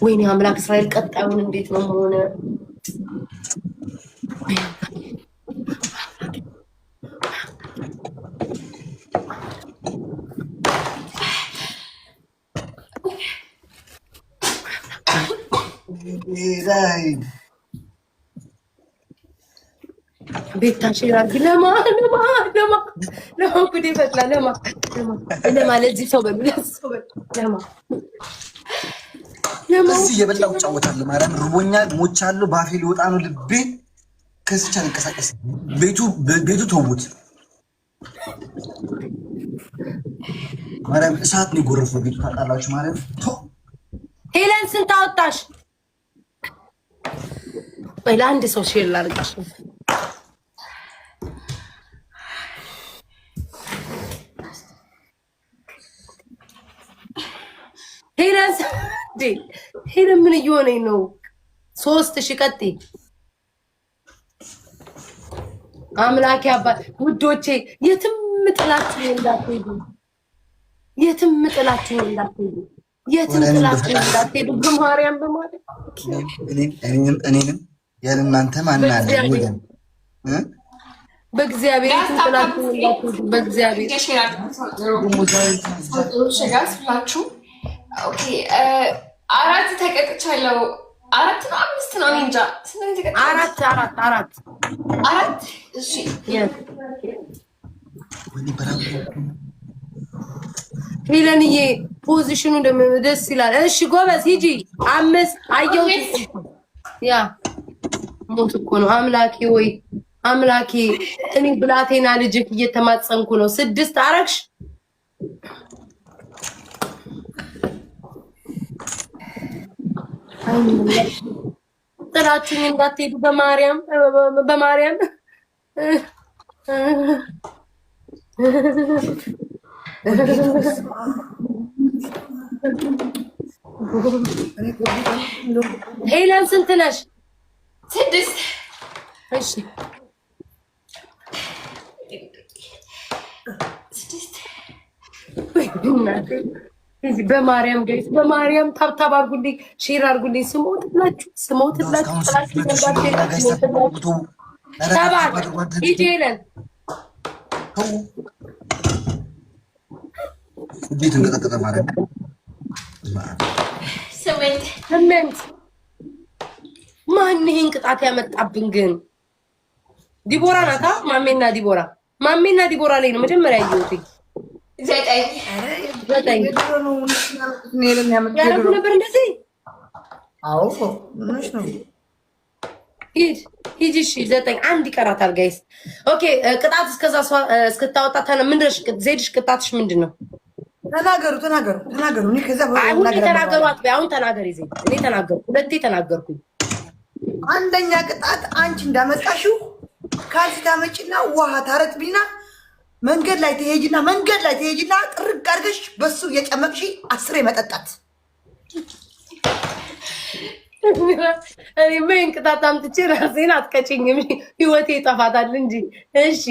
ወይኔ አምላክ እስራኤል ቀጣዩን እንዴት ነው ሆነ? ቤታሽ ይላል ለማ ጉዴ ፈጥላ ለማ ለዚህ ሰው ለማ እዚህ የበላው ጫወታለሁ። ማርያም ርቦኛል፣ ሞቻለሁ፣ ባፌ ሊወጣ ነው ልቤ። ከስቻ እንቀሳቀስ ቤቱ ተውት። ማርያም እሳት ነው የጎረፈው ቤቱ ታውቃላችሁ። ማርያም ሄለን ስንት አወጣሽ? ወይ ለአንድ ሰው ሼር ላድርግሽ። ሄለን ምን እየሆነኝ ነው? 3000 ቀጥይ። አምላኬ አባት ውዶቼ፣ የትም ጥላችሁ እንዳትሄዱ፣ የትም ጥላችሁ እንዳትሄዱ፣ የትም ጥላችሁ እንዳትሄዱ። በማርያም በማለት እኔንም ያለ እናንተ ማን አለ ወገን በእግዚአብሔር የትም ጥላችሁ እንዳትሄዱ። በእግዚአብሔር ኦኬ 4 ተቀጥቻለሁ። 4 ነው 5 ነው እኔ እንጃ። ስንት ተቀጥቻለሁ? 4 እሺ። ሄለንዬ ፖዚሽኑ ደግሞ ደስ ይላል። እሺ ጎበዝ ሂጂ። 5 አየሁት። ያ ሞት እኮ ነው። አምላኬ ወይ አምላኬ፣ እኔ ብላቴና ልጅክ እየተማጸንኩ ነው። 6 አረግሽ። ጥላችሁኝ እንዳትሄዱ በማርያም በማርያም። ሄለን ስንት ነሽ? 6 እሺ 6 በማርያም ጋይስ በማርያም ታብታብ አድርጉልኝ፣ ሼር አድርጉልኝ። ስሞትላችሁ ጥላችሁ እንዳትሄዱ። ሂጂ ሄለን እንዴት እንደቀጠቀ ማለት ነው። 8 ማን ይሄን ቅጣት ያመጣብን ግን? ዲቦራ ናታ። ማሜና ዲቦራ ላይ ነው መጀመሪያ ያየሁት። 9 ያደረጉ ነበር እንደዚህ። አዎ ምንሽ ነው? ሂጂ እሺ 9 አንድ ይቀራታል ጋይስ። ኦኬ ቅጣት እስከዛ እስክታወጣ ምንድነው ዜድሽ? ቅጣትሽ ምንድን ነው? ተናገሩ። እኔ ከዛ ተናገሩ። አሁን ተናገሪ ዜድ። እኔ ተናገርኩ፣ ሁለቴ ተናገርኩኝ። አንደኛ ቅጣት አንቺ እንዳመጣሽው ካልሲ ታመጪና ውሃ ታረጥቢና መንገድ ላይ ትሄጂና ጥርግ አድርገሽ በሱ እየጨመቅሽ 10 መጠጣት። እኔ ምን ቅጣት አምጥቼ ራሴን አትቀጭኝም፣ ህይወቴ ይጠፋታል እንጂ። እሺ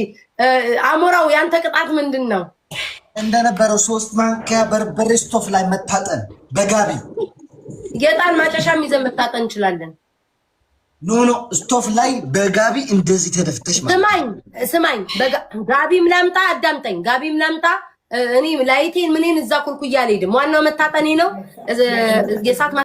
አሞራው ያንተ ቅጣት ምንድን ነው? እንደነበረው 3 ማንኪያ በርበሬ ስቶፍ ላይ መታጠን በጋቢ። የጣን ማጨሻም ይዘን መታጠን እንችላለን። ኖ ስቶፍ ላይ በጋቢ እንደዚህ ተደፍተሽ ማለት። ስማኝ ጋቢም ላምጣ፣ አዳምጠኝ። ጋቢም ላምጣ። እኔ ላይቴን ምንን እዛ ኩልኩያ አልሄድም። ዋናው መታጠኔ ነው። የሳት